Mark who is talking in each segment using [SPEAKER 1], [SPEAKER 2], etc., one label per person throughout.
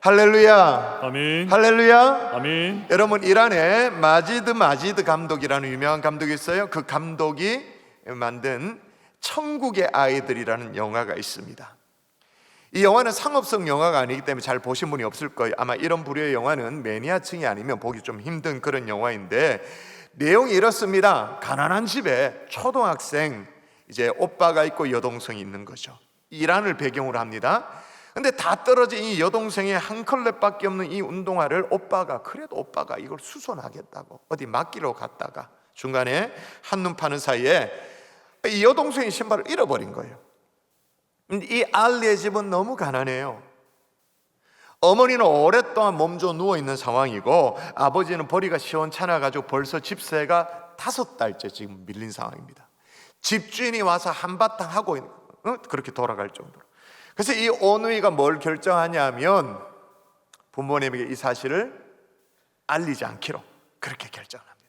[SPEAKER 1] 할렐루야.
[SPEAKER 2] 아멘.
[SPEAKER 1] 할렐루야.
[SPEAKER 2] 아멘.
[SPEAKER 1] 여러분, 이란에 마지드 감독이라는 유명한 감독이 있어요. 그 감독이 만든 천국의 아이들이라는 영화가 있습니다. 이 영화는 상업성 영화가 아니기 때문에 잘 보신 분이 없을 거예요. 아마 이런 부류의 영화는 매니아층이 아니면 보기 좀 힘든 그런 영화인데, 내용이 이렇습니다. 가난한 집에 초등학생 이제 오빠가 있고 여동생이 있는 거죠. 이란을 배경으로 합니다. 근데 다 떨어진 이 여동생의 한 컬레밖에 없는 이 운동화를 그래도 오빠가 이걸 수선하겠다고 어디 맡기러 갔다가 중간에 한눈 파는 사이에 이 여동생의 신발을 잃어버린 거예요. 이 알리의 집은 너무 가난해요. 어머니는 오랫동안 몸져 누워있는 상황이고, 아버지는 벌이가 시원찮아가지고 벌써 집세가 5달째 지금 밀린 상황입니다. 집주인이 와서 한바탕 하고 그렇게 돌아갈 정도로. 그래서 이 오누이가 뭘 결정하냐면 부모님에게 이 사실을 알리지 않기로 그렇게 결정합니다.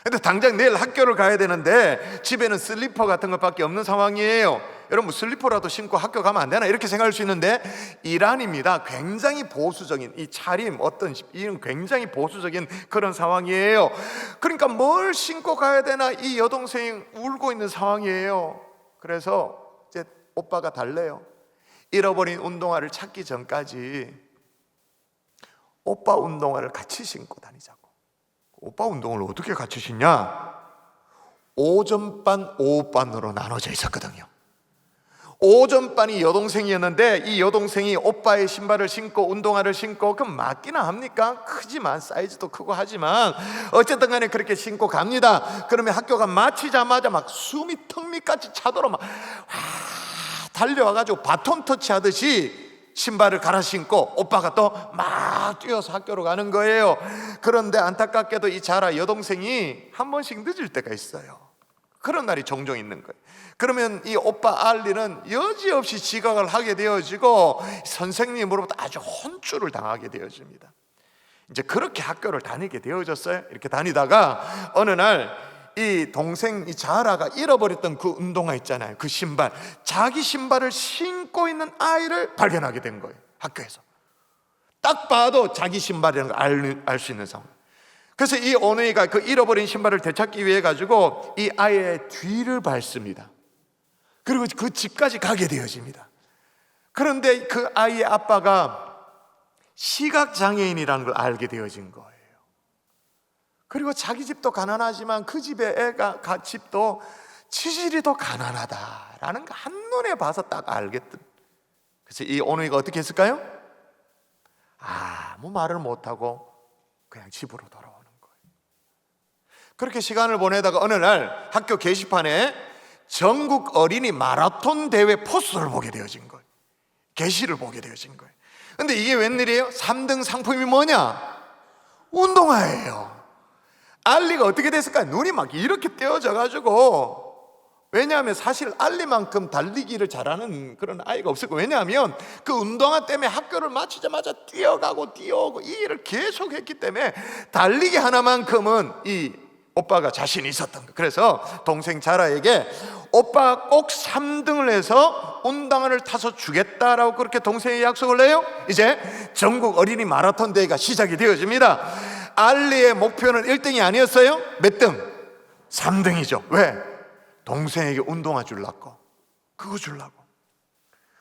[SPEAKER 1] 근데 당장 내일 학교를 가야 되는데 집에는 슬리퍼 같은 것밖에 없는 상황이에요. 여러분, 슬리퍼라도 신고 학교 가면 안 되나 이렇게 생각할 수 있는데, 이란입니다. 굉장히 보수적인 이 차림, 이런 굉장히 보수적인 그런 상황이에요. 그러니까 뭘 신고 가야 되나 이 여동생이 울고 있는 상황이에요. 그래서 이제 오빠가 달래요. 잃어버린 운동화를 찾기 전까지 오빠 운동화를 같이 신고 다니자고. 오빠 운동화를 어떻게 같이 신냐? 오전반, 오후반으로 나눠져 있었거든요. 오전반이 여동생이었는데 이 여동생이 오빠의 신발을 신고 운동화를 신고, 그럼 맞기나 합니까? 크지만 사이즈도 크고 하지만 어쨌든 간에 그렇게 신고 갑니다. 그러면 학교가 마치자마자 막 숨이 턱밑같이 차도록 막 달려와가지고 바톤 터치하듯이 신발을 갈아 신고 오빠가 또 막 뛰어서 학교로 가는 거예요. 그런데 안타깝게도 이 자라 여동생이 한 번씩 늦을 때가 있어요. 그런 날이 종종 있는 거예요. 그러면 이 오빠 알리는 여지없이 지각을 하게 되어지고 선생님으로부터 아주 혼쭐을 당하게 되어집니다. 이제 그렇게 학교를 다니게 되어졌어요. 이렇게 다니다가 어느 날 이 동생 이 자라가 잃어버렸던 그 운동화 있잖아요, 그 신발, 자기 신발을 신고 있는 아이를 발견하게 된 거예요. 학교에서 딱 봐도 자기 신발이라는 걸 알 수 있는 상황. 그래서 이 오누이가 그 잃어버린 신발을 되찾기 위해 가지고 이 아이의 뒤를 밟습니다. 그리고 그 집까지 가게 되어집니다. 그런데 그 아이의 아빠가 시각장애인이라는 걸 알게 되어진 거예요. 그리고 자기 집도 가난하지만 그 집의 애가 집도 치질이 더 가난하다라는 거 한눈에 봐서 딱 알겠던. 그래서 이 오누이가 어떻게 했을까요? 아무 말을 못하고 그냥 집으로 돌아오는 거예요. 그렇게 시간을 보내다가 어느 날 학교 게시판에 전국 어린이 마라톤 대회 포스터를 보게 되어진 거예요. 게시를 보게 되어진 거예요. 근데 이게 웬일이에요? 3등 상품이 뭐냐? 운동화예요. 알리가 어떻게 됐을까요? 눈이 막 이렇게 떼어져 가지고, 왜냐하면 사실 알리만큼 달리기를 잘하는 그런 아이가 없을 거예요. 왜냐하면 그 운동화 때문에 학교를 마치자마자 뛰어가고 뛰어오고 이 일을 계속 했기 때문에 달리기 하나만큼은 이 오빠가 자신이 있었던 거예요. 그래서 동생 자라에게 오빠 꼭 3등을 해서 운동화를 타서 주겠다라고 그렇게 동생이 약속을 해요. 이제 전국 어린이 마라톤 대회가 시작이 되어집니다. 알리의 목표는 1등이 아니었어요. 몇 등? 3등이죠. 왜? 동생에게 운동화 주려고, 그거 주려고.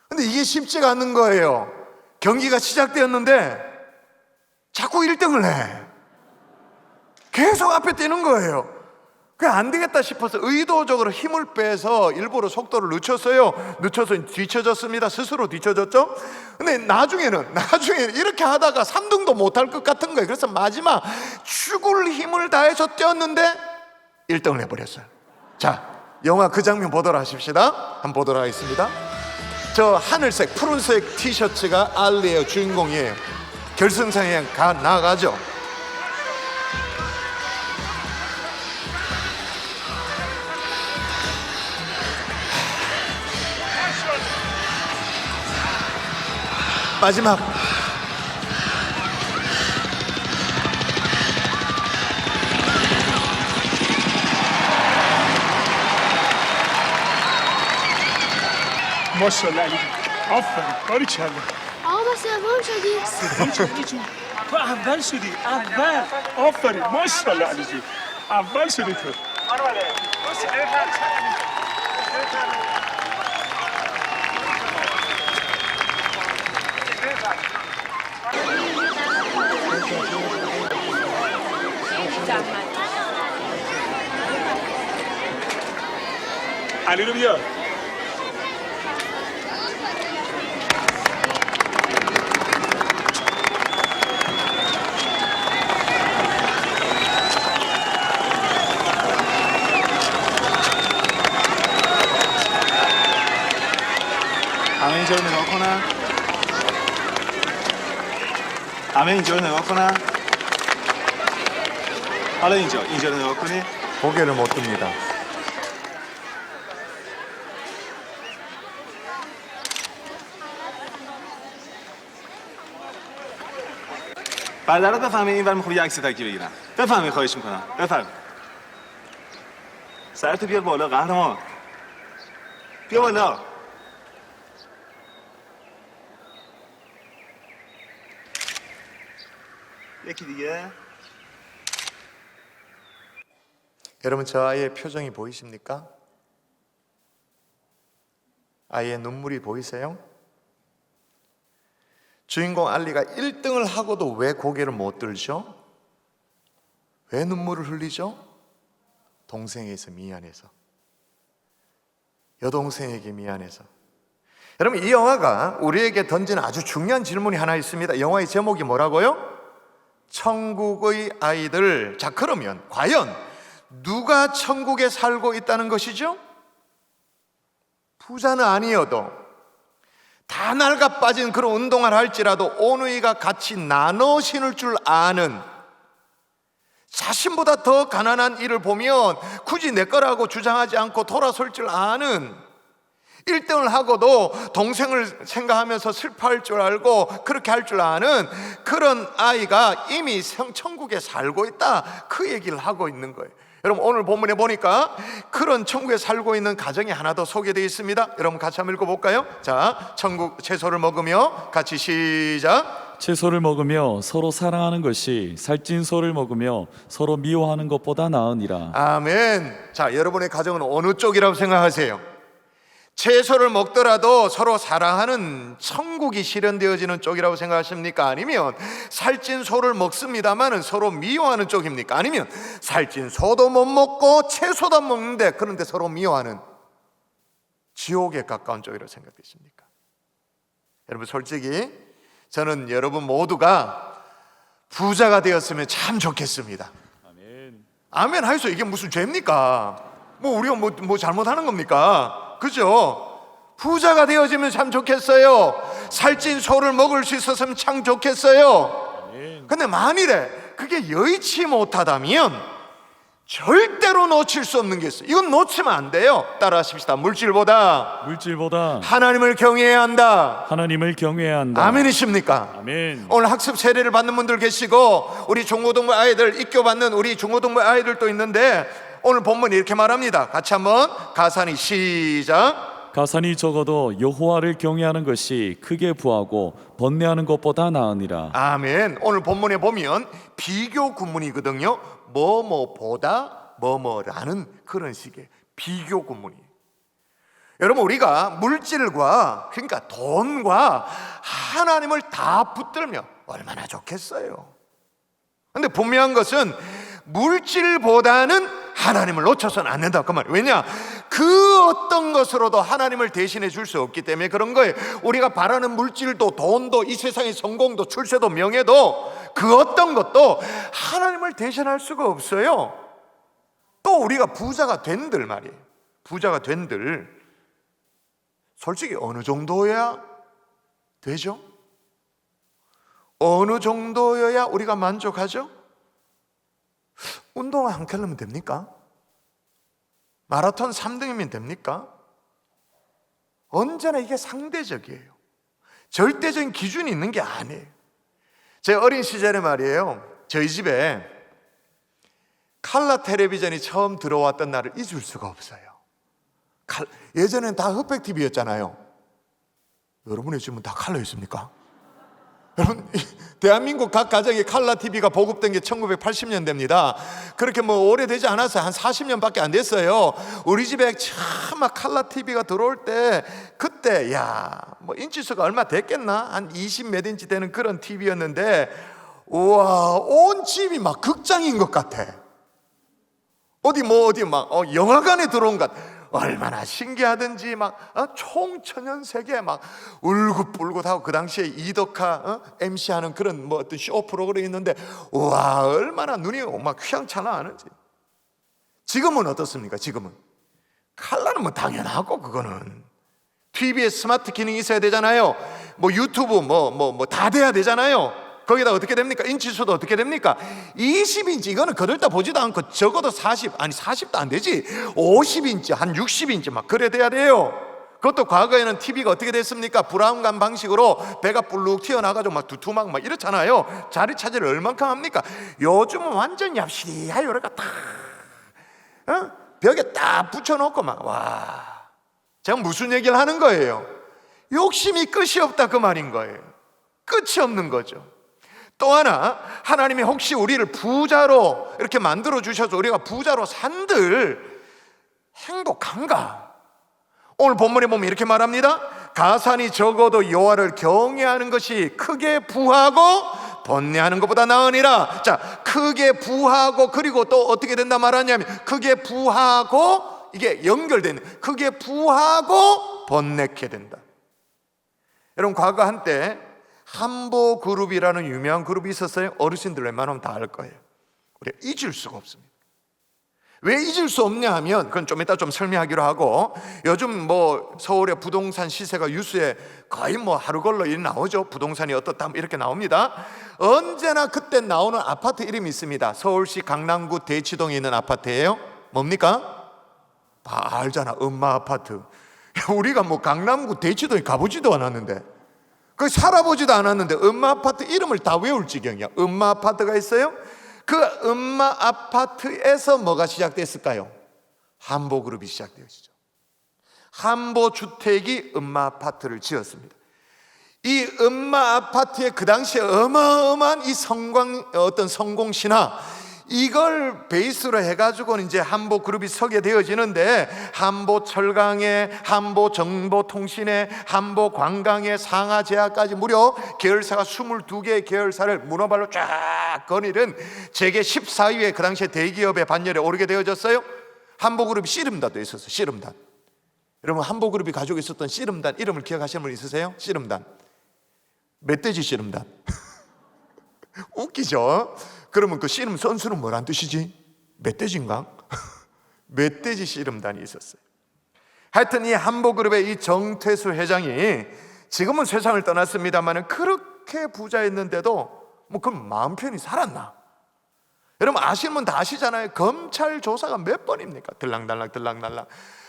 [SPEAKER 1] 근데 이게 쉽지가 않는 거예요. 경기가 시작되었는데 자꾸 1등을 해. 계속 앞에 뛰는 거예요. 그게 안 되겠다 싶어서 의도적으로 힘을 빼서 일부러 속도를 늦춰서 뒤쳐졌습니다. 스스로 뒤쳐졌죠. 근데 나중에는 이렇게 하다가 3등도 못할 것 같은 거예요. 그래서 마지막 죽을 힘을 다해서 뛰었는데 1등을 해버렸어요. 자, 영화 그 장면 보도록 하십시다. 한번 보도록 하겠습니다. 저 하늘색 푸른색 티셔츠가 알리의 주인공이에요. 결승선에 나가죠. 마지막
[SPEAKER 3] ما شاء الله عليك. عفوا باریکلا.
[SPEAKER 2] بابا سوم شدی
[SPEAKER 3] سوم شدی چون تو اول شدی اول آفرین ماشاءالله علی جون اول شدی تو علی رو بیار
[SPEAKER 4] همه اینجا رو نگاه کنن. همه اینجا رو نگاه کنن. حالا اینجا رو نگاه کنی.
[SPEAKER 1] 고개를 못 듭니다.
[SPEAKER 4] برادرات بفهمه اینور میخوام یه عکس تکی بگیرم. بفهمی خواهش میکنم. بفهم. سرتو بیار بالا قهرمان. بیا بالا. یکی دیگه.
[SPEAKER 1] 여러분 저 아이의 표정이 보이십니까? 아이의 눈물이 보이세요? 주인공 알리가 1등을 하고도 왜 고개를 못 들죠? 왜 눈물을 흘리죠? 동생에서 미안해서, 여동생에게 미안해서. 여러분 이 영화가 우리에게 던지는 아주 중요한 질문이 하나 있습니다. 영화의 제목이 뭐라고요? 천국의 아이들. 자, 그러면 과연 누가 천국에 살고 있다는 것이죠? 부자는 아니어도 다 낡아 빠진 그런 운동화를 할지라도 오누이가 같이 나눠 신을 줄 아는, 자신보다 더 가난한 이를 보면 굳이 내 거라고 주장하지 않고 돌아설 줄 아는, 1등을 하고도 동생을 생각하면서 슬퍼할 줄 알고 그렇게 할 줄 아는 그런 아이가 이미 천국에 살고 있다, 그 얘기를 하고 있는 거예요. 여러분 오늘 본문에 보니까 그런 천국에 살고 있는 가정이 하나 더 소개되어 있습니다. 여러분 같이 한번 읽어볼까요? 자, 천국 채소를 먹으며, 같이 시작.
[SPEAKER 5] 채소를 먹으며 서로 사랑하는 것이 살찐 소를 먹으며 서로 미워하는 것보다 나으니라.
[SPEAKER 1] 아멘. 자, 여러분의 가정은 어느 쪽이라고 생각하세요? 채소를 먹더라도 서로 사랑하는 천국이 실현되어지는 쪽이라고 생각하십니까? 아니면 살찐 소를 먹습니다마는 서로 미워하는 쪽입니까? 아니면 살찐 소도 못 먹고 채소도 안 먹는데 그런데 서로 미워하는 지옥에 가까운 쪽이라고 생각되십니까? 여러분 솔직히 저는 여러분 모두가 부자가 되었으면 참 좋겠습니다.
[SPEAKER 5] 아멘.
[SPEAKER 1] 아멘 하이소. 이게 무슨 죄입니까? 뭐 우리가 뭐 잘못하는 겁니까? 그죠? 부자가 되어지면 참 좋겠어요. 살찐 소를 먹을 수 있었으면 참 좋겠어요. 근데 만일에 그게 여의치 못하다면 절대로 놓칠 수 없는 게 있어요. 이건 놓치면 안 돼요. 따라하십시다. 물질보다 하나님을 경외해야 한다.
[SPEAKER 5] 하나님을 경외해야 한다.
[SPEAKER 1] 아멘이십니까?
[SPEAKER 5] 아멘.
[SPEAKER 1] 오늘 학습 세례를 받는 분들 계시고 우리 중고등부 아이들 입교받는 우리 중고등부 아이들도 있는데 오늘 본문이 이렇게 말합니다. 같이 한번 가산이 시작.
[SPEAKER 5] 가산이 적어도 여호와를 경외하는 것이 크게 부하고 번뇌하는 것보다 나으니라.
[SPEAKER 1] 아멘. 오늘 본문에 보면 비교 구문이거든요. 뭐뭐보다 뭐뭐라는 그런 식의 비교 구문이에요. 여러분 우리가 물질과, 그러니까 돈과 하나님을 다 붙들면 얼마나 좋겠어요. 근데 분명한 것은 물질보다는 하나님을 놓쳐서는 안 된다 그 말이에요. 왜냐? 그 어떤 것으로도 하나님을 대신해 줄 수 없기 때문에 그런 거예요. 우리가 바라는 물질도 돈도 이 세상의 성공도 출세도 명예도 그 어떤 것도 하나님을 대신할 수가 없어요. 또 우리가 부자가 된들 말이에요. 부자가 된들 솔직히 어느 정도여야 되죠? 어느 정도여야 우리가 만족하죠? 운동화 한 켤레면 됩니까? 마라톤 3등이면 됩니까? 언제나 이게 상대적이에요. 절대적인 기준이 있는 게 아니에요. 제 어린 시절에 말이에요, 저희 집에 칼라 텔레비전이 처음 들어왔던 날을 잊을 수가 없어요. 예전엔 다 흑백 TV였잖아요. 여러분의 집은 다 칼라 있습니까? 여러분, 대한민국 각 가정에 칼라 TV가 보급된 게 1980년대입니다. 그렇게 뭐 오래되지 않았어요. 한 40년밖에 안 됐어요. 우리 집에 참 막 칼라 TV가 들어올 때, 그때 뭐 인치수가 얼마 됐겠나? 한 20 몇 인치 되는 그런 TV였는데, 우와, 온 집이 막 극장인 것 같아. 어디 막 영화관에 들어온 것 같아. 얼마나 신기하든지 막 총천연세계 막 울긋불긋하고, 그 당시에 이덕화 MC하는 그런 뭐 어떤 쇼 프로그램이 있는데, 와, 얼마나 눈이 막 휘황찬란하는지. 지금은 어떻습니까? 지금은 칼라는 뭐 당연하고, 그거는 TV에 스마트 기능이 있어야 되잖아요. 뭐 유튜브 뭐 다 돼야 되잖아요. 거기다 어떻게 됩니까? 인치수도 어떻게 됩니까? 20인치, 이거는 거들떠 보지도 않고 적어도 40도 안 되지, 50인치, 한 60인치 막 그래 돼야 돼요. 그것도 과거에는 TV가 어떻게 됐습니까? 브라운관 방식으로 배가 불룩 튀어나가지고 막 두툼하고 막 이렇잖아요. 자리 차지를 얼만큼 합니까? 요즘은 완전 얍실이야. 요래가 딱 벽에 딱 붙여놓고 막, 와, 제가 무슨 얘기를 하는 거예요? 욕심이 끝이 없다, 그 말인 거예요. 끝이 없는 거죠. 또 하나, 하나님이 혹시 우리를 부자로 이렇게 만들어 주셔서 우리가 부자로 산들 행복한가? 오늘 본문에 보면 이렇게 말합니다. 가산이 적어도 여호와를 경외하는 것이 크게 부하고 번뇌하는 것보다 나으니라. 자, 크게 부하고, 그리고 또 어떻게 된다 말하냐면, 크게 부하고, 이게 연결되는, 크게 부하고 번뇌케 된다. 여러분, 과거 한때 한보그룹이라는 유명한 그룹이 있었어요. 어르신들 웬만하면 다 알 거예요. 우리가 잊을 수가 없습니다. 왜 잊을 수 없냐 하면, 그건 좀 이따 좀 설명하기로 하고, 요즘 뭐 서울의 부동산 시세가 뉴스에 거의 뭐 하루 걸러 일 나오죠. 부동산이 어떻다 이렇게 나옵니다. 언제나 그때 나오는 아파트 이름이 있습니다. 서울시 강남구 대치동에 있는 아파트예요. 뭡니까? 다 알잖아, 엄마 아파트. 우리가 뭐 강남구 대치동에 가보지도 않았는데, 그 살아보지도 않았는데 엄마 아파트 이름을 다 외울 지경이야. 엄마 아파트가 있어요. 그 엄마 아파트에서 뭐가 시작됐을까요? 한보그룹이 시작되었죠. 한보주택이 엄마 아파트를 지었습니다. 이 엄마 아파트의 그 당시에 어마어마한 이 성공 신화, 이걸 베이스로 해가지고 이제 한보그룹이 서게 되어지는데, 한보철강에, 한보정보통신에, 한보관광에, 상하제약까지 무려 계열사가 22개의 계열사를 문어발로 쫙 거니는 세계 14위의 그 당시에 대기업의 반열에 오르게 되어졌어요. 한보그룹이 씨름단도 있었어요. 씨름단. 여러분, 한보그룹이 가지고 있었던 씨름단 이름을 기억하시는 분 있으세요? 씨름단. 멧돼지 씨름단. 웃기죠? 그러면 그 씨름 선수는 뭐란 뜻이지? 멧돼지인가? 멧돼지 씨름단이 있었어요. 하여튼 이 한보그룹의 이 정태수 회장이 지금은 세상을 떠났습니다만, 그렇게 부자였는데도 뭐 그럼 마음 편히 살았나? 여러분 아시는 분 다 아시잖아요. 검찰 조사가 몇 번입니까? 들락날락.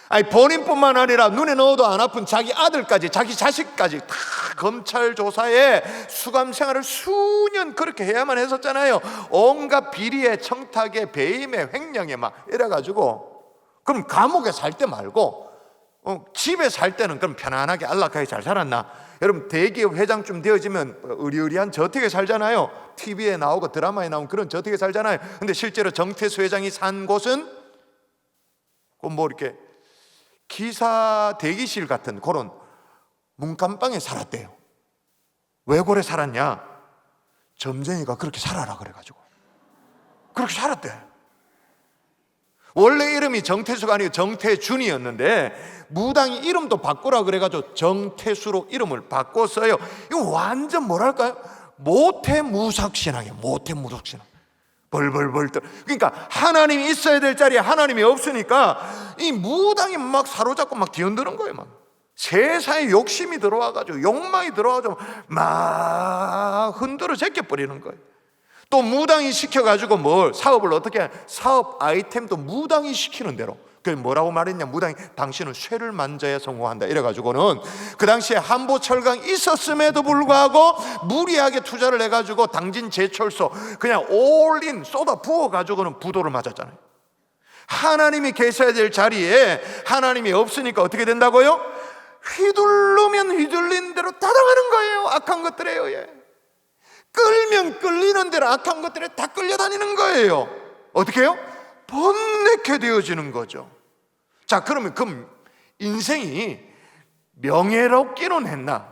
[SPEAKER 1] 아니, 본인뿐만 아니라 눈에 넣어도 안 아픈 자기 아들까지, 자기 자식까지 다 검찰 조사에 수감 생활을 수년 그렇게 해야만 했었잖아요. 온갖 비리에, 청탁에, 배임에, 횡령에 막 이래가지고, 그럼 감옥에 살 때 말고 집에 살 때는 그럼 편안하게 안락하게 잘 살았나? 여러분, 대기업 회장쯤 되어지면 의리의리한 저택에 살잖아요. TV에 나오고 드라마에 나온 그런 저택에 살잖아요. 근데 실제로 정태수 회장이 산 곳은 뭐 이렇게 기사 대기실 같은 그런 문간방에 살았대요. 왜 그래 살았냐? 점쟁이가 그렇게 살아라 그래가지고 그렇게 살았대. 원래 이름이 정태수가 아니고 정태준이었는데, 무당이 이름도 바꾸라 그래가지고 정태수로 이름을 바꿨어요. 이거 완전 뭐랄까요? 모태무삭신앙이에요. 모태무삭신앙. 벌벌벌 떨. 그러니까 하나님이 있어야 될 자리에 하나님이 없으니까 이 무당이 막 사로잡고 막 뒤흔드는 거예요. 막 세상에 욕심이 들어와가지고, 욕망이 들어와가지고 막 흔들어 제껴버리는 거예요. 또 무당이 시켜가지고 뭘 사업을 어떻게, 사업 아이템도 무당이 시키는 대로. 그게 뭐라고 말했냐? 무당이 당신은 쇠를 만져야 성공한다 이래가지고는, 그 당시에 한보철강 있었음에도 불구하고 무리하게 투자를 해가지고 당진 제철소 그냥 올인 쏟아 부어가지고는 부도를 맞았잖아요. 하나님이 계셔야 될 자리에 하나님이 없으니까 어떻게 된다고요? 휘둘르면 휘둘린 대로 따라가는 거예요. 악한 것들에 의해. 끌리는 대로 악한 것들에 다 끌려다니는 거예요. 어떻게 해요? 번뇌케 되어지는 거죠. 자, 그러면 그 인생이 명예롭기는 했나?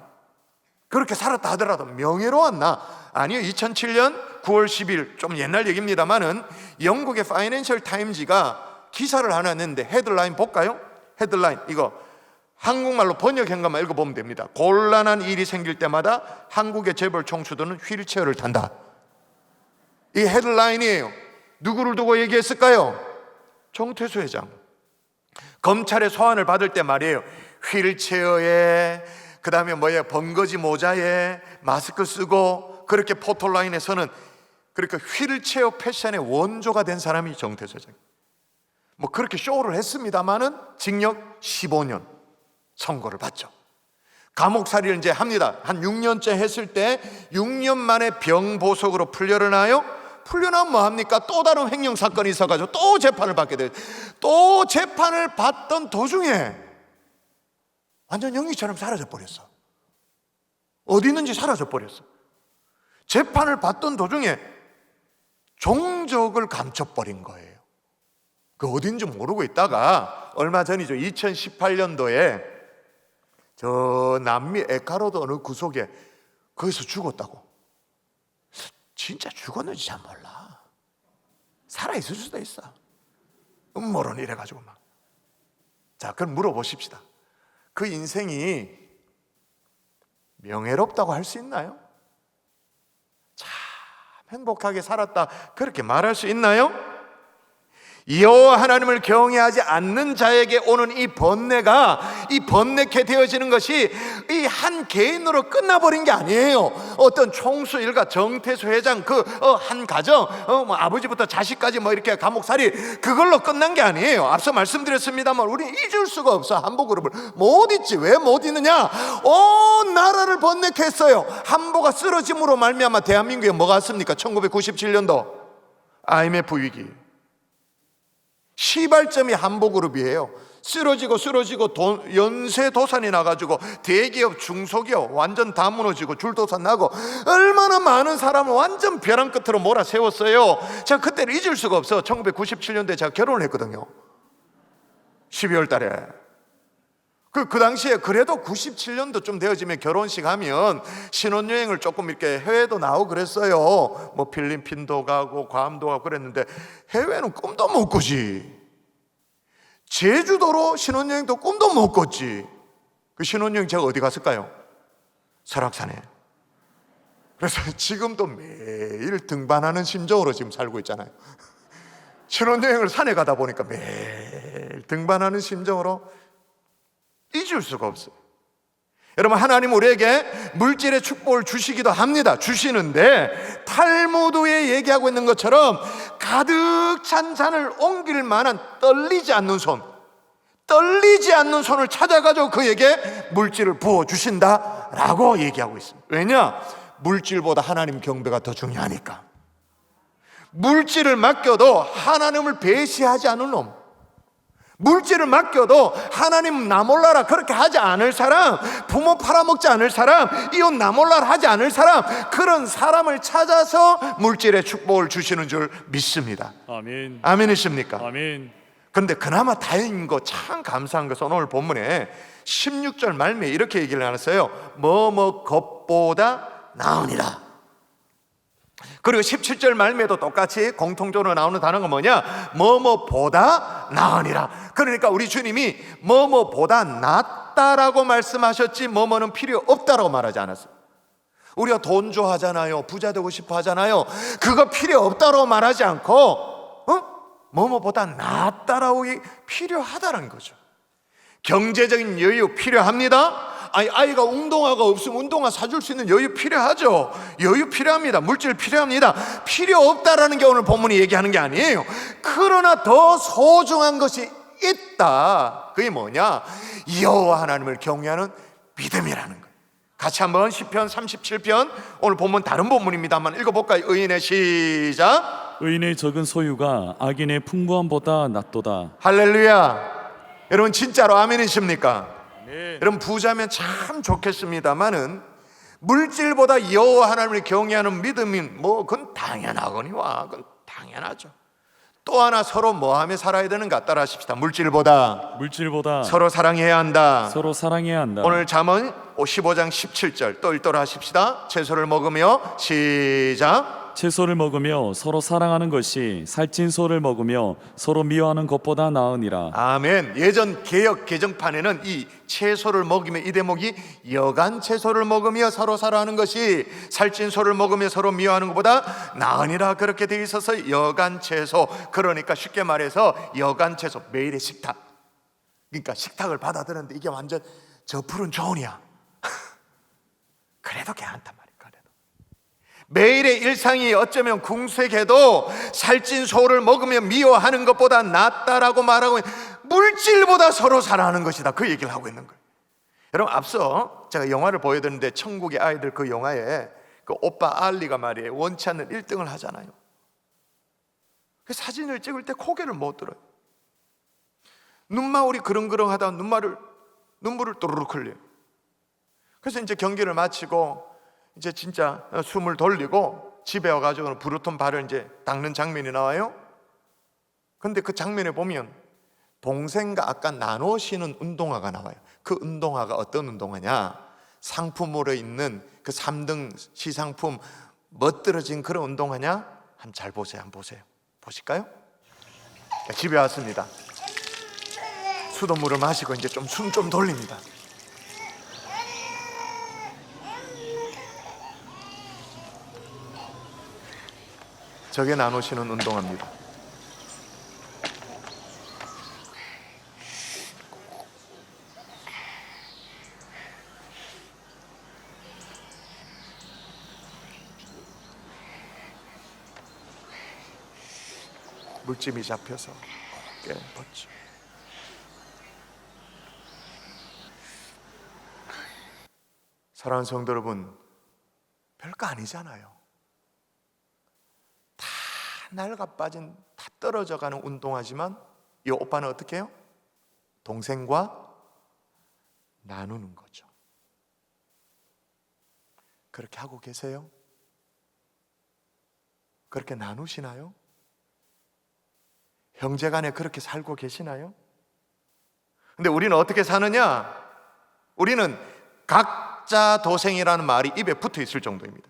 [SPEAKER 1] 그렇게 살았다 하더라도 명예로웠나? 아니요. 2007년 9월 10일, 좀 옛날 얘기입니다만은 영국의 파이낸셜 타임즈가 기사를 하나 냈는데, 헤드라인 볼까요? 헤드라인 이거 한국말로 번역한 것만 읽어보면 됩니다. 곤란한 일이 생길 때마다 한국의 재벌 총수들은 휠체어를 탄다. 이 헤드라인이에요. 누구를 두고 얘기했을까요? 정태수 회장. 검찰의 소환을 받을 때 말이에요, 휠체어에, 그 다음에 번거지 모자에 마스크 쓰고 그렇게 포토라인에서는 그렇게 휠체어 패션의 원조가 된 사람이 정태수 회장. 그렇게 쇼를 했습니다마는 징역 15년 선고를 받죠. 감옥살이를 이제 합니다. 한 6년째 했을 때 6년 만에 병보석으로 풀려나요. 풀려나면 뭐합니까? 또 다른 횡령 사건이 있어가지고 또 재판을 받게 돼요. 또 재판을 받던 도중에 완전 연기처럼 사라져 버렸어. 어디 있는지 사라져 버렸어. 재판을 받던 도중에 종적을 감춰버린 거예요. 그 어딘지 모르고 있다가 얼마 전이죠. 2018년도에 저 남미 에콰도르 어느 구석에 거기서 죽었다고. 진짜 죽었는지 잘 몰라. 살아있을 수도 있어. 음모론 이래가지고 막. 자, 그럼 물어보십시다. 그 인생이 명예롭다고 할 수 있나요? 참 행복하게 살았다 그렇게 말할 수 있나요? 여호와 하나님을 경외하지 않는 자에게 오는 이 번뇌가, 이 번뇌케 되어지는 것이 이 한 개인으로 끝나버린 게 아니에요. 어떤 총수 일가, 정태수 회장 그 한 가정, 아버지부터 자식까지 이렇게 감옥살이, 그걸로 끝난 게 아니에요. 앞서 말씀드렸습니다만 우리는 잊을 수가 없어. 한복그룹을 못 잊지. 왜 못 잊느냐? 온 나라를 번뇌케 했어요. 한보가 쓰러짐으로 말미암아 대한민국에 뭐가 왔습니까? 1997년도 IMF 위기. 시발점이 한보그룹이에요. 쓰러지고 연쇄 도산이 나가지고 대기업, 중소기업 완전 다 무너지고 줄도산 나고 얼마나 많은 사람을 완전 벼랑 끝으로 몰아세웠어요. 제가 그때를 잊을 수가 없어. 1997년도에 제가 결혼을 했거든요. 12월 달에. 그 당시에 그래도 97년도 되어지면 결혼식 하면 신혼여행을 조금 이렇게 해외도 나오고 그랬어요. 필리핀도 가고 괌도 가고 그랬는데 해외는 꿈도 못 꾸지. 제주도로 신혼여행도 꿈도 못 꿨지. 그 신혼여행 제가 어디 갔을까요? 설악산에. 그래서 지금도 매일 등반하는 심정으로 지금 살고 있잖아요. 신혼여행을 산에 가다 보니까 매일 등반하는 심정으로 잊을 수가 없어요. 여러분, 하나님 우리에게 물질의 축복을 주시기도 합니다. 주시는데 탈무드에 얘기하고 있는 것처럼 가득 찬 잔을 옮길 만한 떨리지 않는 손을 찾아가지고 그에게 물질을 부어주신다라고 얘기하고 있습니다. 왜냐? 물질보다 하나님 경배가 더 중요하니까. 물질을 맡겨도 하나님을 배신하지 않은 놈, 물질을 맡겨도 하나님 나 몰라라 그렇게 하지 않을 사람, 부모 팔아먹지 않을 사람, 이웃 나 몰라라 하지 않을 사람, 그런 사람을 찾아서 물질의 축복을 주시는 줄 믿습니다.
[SPEAKER 5] 아멘.
[SPEAKER 1] 아멘이십니까?
[SPEAKER 5] 아멘.
[SPEAKER 1] 그런데 그나마 다행인 거, 참 감사한 것은 오늘 본문에 16절 말미에 이렇게 얘기를 하셨어요. 것보다 나으니라. 그리고 17절 말미에도 똑같이 공통적으로 나오는 단어가 뭐냐? 보다 나으니라. 그러니까 우리 주님이 보다 낫다라고 말씀하셨지 뭐는 필요 없다라고 말하지 않았어요. 우리가 돈 좋아하잖아요. 부자 되고 싶어 하잖아요. 그거 필요 없다라고 말하지 않고 보다 낫다라고 필요하다는 거죠. 경제적인 여유 필요합니다. 아이가 운동화가 없으면 운동화 사줄 수 있는 여유 필요하죠. 여유 필요합니다. 물질 필요합니다. 필요 없다라는 게 오늘 본문이 얘기하는 게 아니에요. 그러나 더 소중한 것이 있다. 그게 뭐냐? 여호와 하나님을 경외하는 믿음이라는 거예요. 같이 한번 시편 37편, 오늘 본문 다른 본문입니다만 읽어볼까요? 의인의 시작.
[SPEAKER 5] 의인의 적은 소유가 악인의 풍부함보다 낫도다.
[SPEAKER 1] 할렐루야. 여러분 진짜로 아멘이십니까?
[SPEAKER 5] 네.
[SPEAKER 1] 여러분 부자면 참 좋겠습니다만은 물질보다 여호와 하나님을 경외하는 믿음이 뭐 그건 당연하거니와 그건 당연하죠. 또 하나 서로 뭐하며 살아야 되는가 따라하십시다. 물질보다 서로 사랑해야 한다.
[SPEAKER 5] 서로 사랑해야 한다.
[SPEAKER 1] 오늘 잠언 15장 17절 또 읽도록 하십시다. 채소를 먹으며 시작.
[SPEAKER 5] 채소를 먹으며 서로 사랑하는 것이 살찐 소를 먹으며 서로 미워하는 것보다 나으니라.
[SPEAKER 1] 아멘. 예전 개역 개정판에는 이 채소를 먹으며 이 대목이 여간 채소를 먹으며 서로 사랑하는 것이 살찐 소를 먹으며 서로 미워하는 것보다 나으니라 그렇게 되어 있어서 여간 채소, 그러니까 쉽게 말해서 여간 채소, 매일의 식탁. 그러니까 식탁을 받아들였는데 이게 완전 저 푸른 조언이야. 그래도 괜찮단 말이야. 매일의 일상이 어쩌면 궁색해도 살찐 소를 먹으며 미워하는 것보다 낫다라고 말하고 물질보다 서로 사랑하는 것이다, 그 얘기를 하고 있는 거예요. 여러분, 앞서 제가 영화를 보여드렸는데 천국의 아이들 그 영화에 그 오빠 알리가 말이에요, 원치 않는 1등을 하잖아요. 그 사진을 찍을 때 고개를 못 들어요. 눈망울이 그렁그렁하다 눈물을 또르륵 흘려요. 그래서 이제 경기를 마치고 이제 진짜 숨을 돌리고 집에 와가지고 부르던 발을 이제 닦는 장면이 나와요. 근데 그 장면에 보면 동생과 아까 나누시는 운동화가 나와요. 그 운동화가 어떤 운동화냐, 상품으로 있는 그 3등 시상품 멋들어진 그런 운동화냐? 한번 잘 보세요. 한번 보세요. 보실까요? 집에 왔습니다. 수돗물을 마시고 이제 좀 숨 좀 돌립니다. 저게 나누시는 운동화입니다. 물집이 잡혀서 꽤 벗죠. 사랑하는 성도 여러분, 별거 아니잖아요. 다 낡아 빠진, 다 떨어져가는 운동하지만 이 오빠는 어떻게 해요? 동생과 나누는 거죠. 그렇게 하고 계세요? 그렇게 나누시나요? 형제간에 그렇게 살고 계시나요? 근데 우리는 어떻게 사느냐? 우리는 각자 도생이라는 말이 입에 붙어 있을 정도입니다.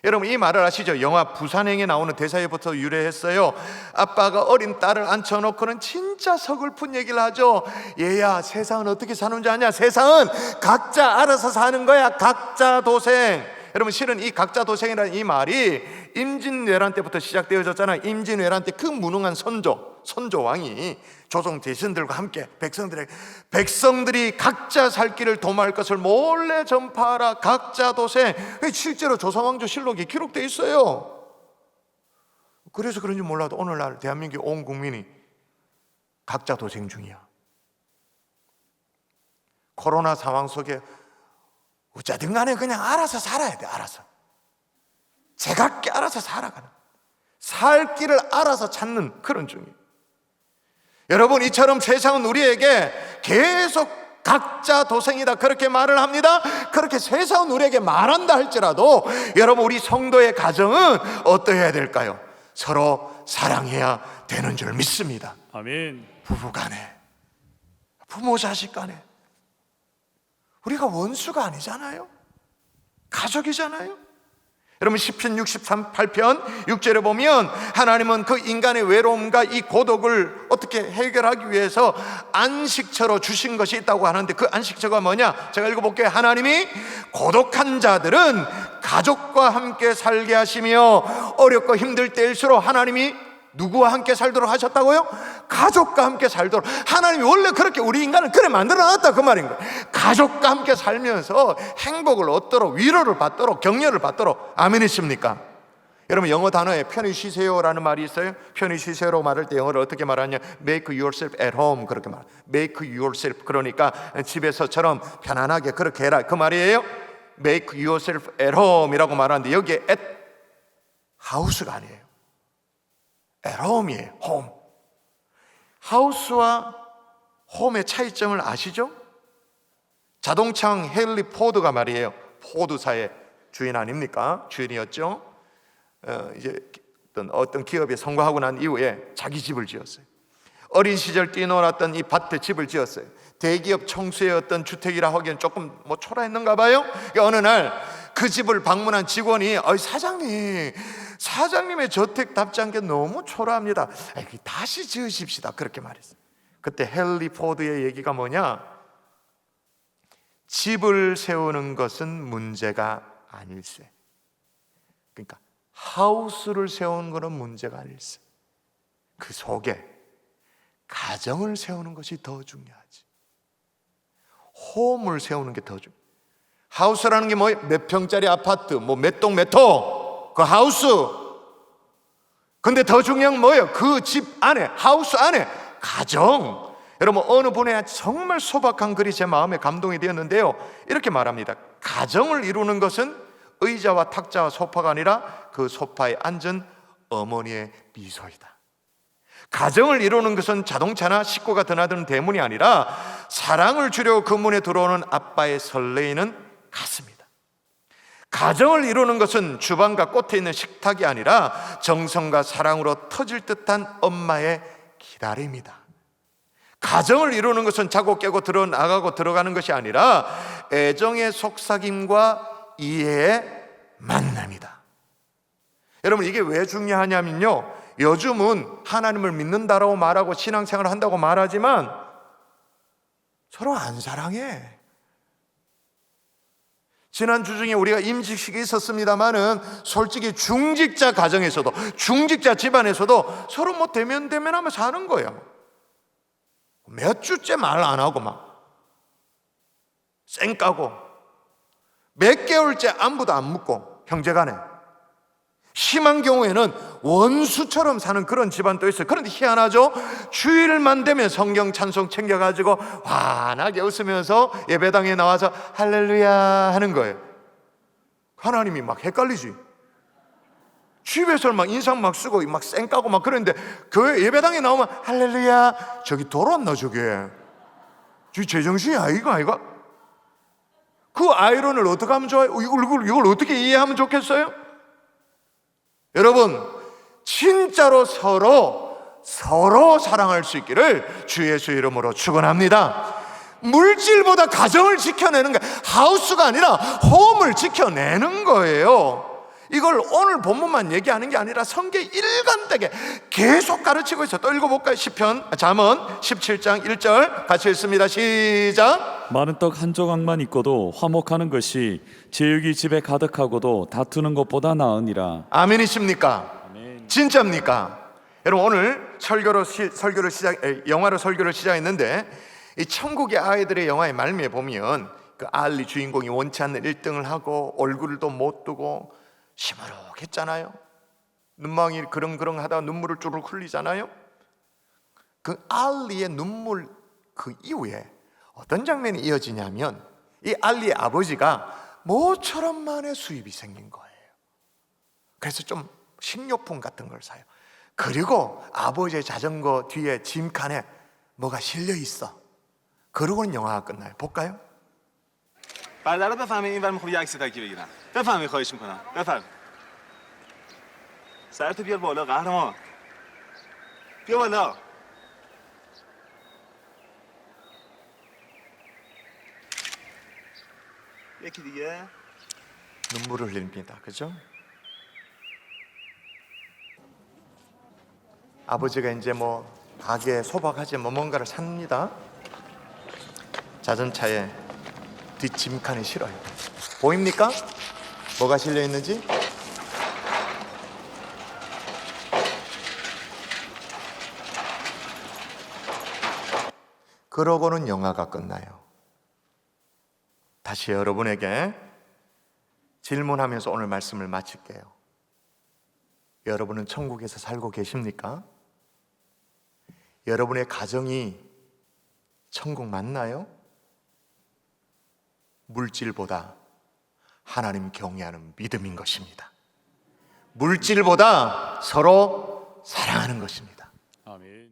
[SPEAKER 1] 여러분, 이 말을 아시죠? 영화 부산행에 나오는 대사에부터 유래했어요. 아빠가 어린 딸을 앉혀놓고는 진짜 서글픈 얘기를 하죠. 얘야, 세상은 어떻게 사는지 아냐? 세상은 각자 알아서 사는 거야. 각자 도생. 여러분, 실은 이 각자 도생이라는 이 말이 임진왜란 때부터 시작되어졌잖아요. 임진왜란 때 그 무능한 선조왕이 조선 대신들과 함께 백성들이 각자 살 길을 도모할 것을 몰래 전파하라. 각자 도생. 실제로 조선왕조 실록에 기록되어 있어요. 그래서 그런지 몰라도 오늘날 대한민국 온 국민이 각자 도생 중이야. 코로나 상황 속에 어쨌든 간에 그냥 알아서 살아야 돼. 알아서 제각기 알아서 살아가는, 살 길을 알아서 찾는 그런 중이에요. 여러분, 이처럼 세상은 우리에게 계속 각자 도생이다 그렇게 말을 합니다. 그렇게 세상은 우리에게 말한다 할지라도 여러분, 우리 성도의 가정은 어떠해야 될까요? 서로 사랑해야 되는 줄 믿습니다.
[SPEAKER 5] 아멘.
[SPEAKER 1] 부부간에, 부모 자식간에 우리가 원수가 아니잖아요. 가족이잖아요. 여러분, 시편 68편 6절에 보면 하나님은 그 인간의 외로움과 이 고독을 어떻게 해결하기 위해서 안식처로 주신 것이 있다고 하는데 그 안식처가 뭐냐? 제가 읽어볼게요. 하나님이 고독한 자들은 가족과 함께 살게 하시며 어렵고 힘들 때일수록 하나님이 누구와 함께 살도록 하셨다고요? 가족과 함께 살도록. 하나님이 원래 그렇게 우리 인간을 그래 만들어놨다 그 말인 거예요. 가족과 함께 살면서 행복을 얻도록, 위로를 받도록, 격려를 받도록. 아멘이십니까? 여러분, 영어 단어에 편히 쉬세요라는 말이 있어요. 편히 쉬세요라고 말할 때 영어를 어떻게 말하냐? Make yourself at home, 그렇게 말. Make yourself, 그러니까 집에서처럼 편안하게 그렇게 해라 그 말이에요. Make yourself at home이라고 말하는데 여기에 at house가 아니에요. at home이에요. home. 하우스와 홈의 차이점을 아시죠? 자동차왕 헨리 포드가 말이에요, 포드사의 주인 아닙니까? 주인이었죠. 이제 어떤 기업에 성공하고 난 이후에 자기 집을 지었어요. 어린 시절 뛰놀았던 이 밭에 집을 지었어요. 대기업 청수의 어떤 주택이라 하기엔 조금 뭐 초라했는가 봐요. 어느 날 그 집을 방문한 직원이 사장님의 저택답지 않게 너무 초라합니다. 다시 지으십시다. 그렇게 말했어요. 그때 헨리 포드의 얘기가 뭐냐? 집을 세우는 것은 문제가 아닐세. 그러니까 하우스를 세우는 것은 문제가 아닐세. 그 속에 가정을 세우는 것이 더 중요하지. 홈을 세우는 게 더 중요해. 하우스라는 게 뭐예요? 몇 평짜리 아파트, 뭐 몇 동 몇 호, 그 하우스. 근데 더 중요한 건 뭐예요? 그 집 안에, 하우스 안에 가정. 여러분, 어느 분의 정말 소박한 글이 제 마음에 감동이 되었는데요. 이렇게 말합니다. 가정을 이루는 것은 의자와 탁자와 소파가 아니라 그 소파에 앉은 어머니의 미소이다. 가정을 이루는 것은 자동차나 식구가 드나드는 대문이 아니라 사랑을 주려고 그 문에 들어오는 아빠의 설레이는 가슴이다. 가정을 이루는 것은 주방과 꽃에 있는 식탁이 아니라 정성과 사랑으로 터질 듯한 엄마의 기다림이다. 가정을 이루는 것은 자고 깨고 나가고 들어가는 것이 아니라 애정의 속삭임과 이해의 만남이다. 여러분, 이게 왜 중요하냐면요, 요즘은 하나님을 믿는다라고 말하고 신앙생활을 한다고 말하지만 서로 안 사랑해. 지난주 중에 우리가 임직식이 있었습니다마는 솔직히 중직자 가정에서도, 중직자 집안에서도 서로 뭐 대면하며 사는 거예요. 몇 주째 말 안 하고 막 쌩까고 몇 개월째 안부도 안 묻고 형제간에, 심한 경우에는 원수처럼 사는 그런 집안도 있어요. 그런데 희한하죠? 주일만 되면 성경 찬송 챙겨가지고 환하게 웃으면서 예배당에 나와서 할렐루야 하는 거예요. 하나님이 막 헷갈리지. 집에서 막 인상 막 쓰고 막 쌩까고 막 그러는데 교회 예배당에 나오면 할렐루야, 저기 돌았나 저게? 저기 제정신이 아이가? 그 아이론을 어떻게 하면 좋아요? 이걸 어떻게 이해하면 좋겠어요? 여러분, 진짜로 서로 사랑할 수 있기를 주 예수 이름으로 축원합니다. 물질보다 가정을 지켜내는 게 하우스가 아니라 홈을 지켜내는 거예요. 이걸 오늘 본문만 얘기하는 게 아니라 성경 일관되게 계속 가르치고 있어요. 또 읽어볼까요? 잠언 17장 1절 같이 읽습니다. 시작.
[SPEAKER 5] 마른 떡 한 조각만 있고도 화목하는 것이 제육이 집에 가득하고도 다투는 것보다 나으니라.
[SPEAKER 1] 아멘이십니까?
[SPEAKER 5] 아멘.
[SPEAKER 1] 진짜입니까? 여러분, 오늘 영화로 설교를 시작했는데, 이 천국의 아이들의 영화의 말미에 보면 그 알리 주인공이 원치 않는 1등을 하고 얼굴도 못 뜨고 시무룩했잖아요. 눈망이 그렁그렁하다가 눈물을 쭈르륵 흘리잖아요. 그 알리의 눈물 그 이후에 어떤 장면이 이어지냐면, 이 알리의 아버지가 모처럼만의 수입이 생긴 거예요. 그래서 좀 식료품 같은 걸 사요. 그리고 아버지의 자전거 뒤에 짐칸에 뭐가 실려 있어. 그러고는 영화가 끝나요. 볼까요?
[SPEAKER 4] برادرات بفهمید این ور میخوام یه عکس تکی بگیرم. بفهمید خواهش میکنم. بفهم. سرتو بیار بالا قهرمان. بیا بالا. یکی دیگه.
[SPEAKER 1] 눈물을 흘립니다. 그죠? 아버지가 이제 뭐 가게에 소박하지 뭐 뭔가를 삽니다. 자전차에 뒷짐칸에 실어요. 보입니까? 뭐가 실려 있는지? 그러고는 영화가 끝나요. 다시 여러분에게 질문하면서 오늘 말씀을 마칠게요. 여러분은 천국에서 살고 계십니까? 여러분의 가정이 천국 맞나요? 물질보다 하나님 경외하는 믿음인 것입니다. 물질보다 서로 사랑하는 것입니다.
[SPEAKER 5] 아멘.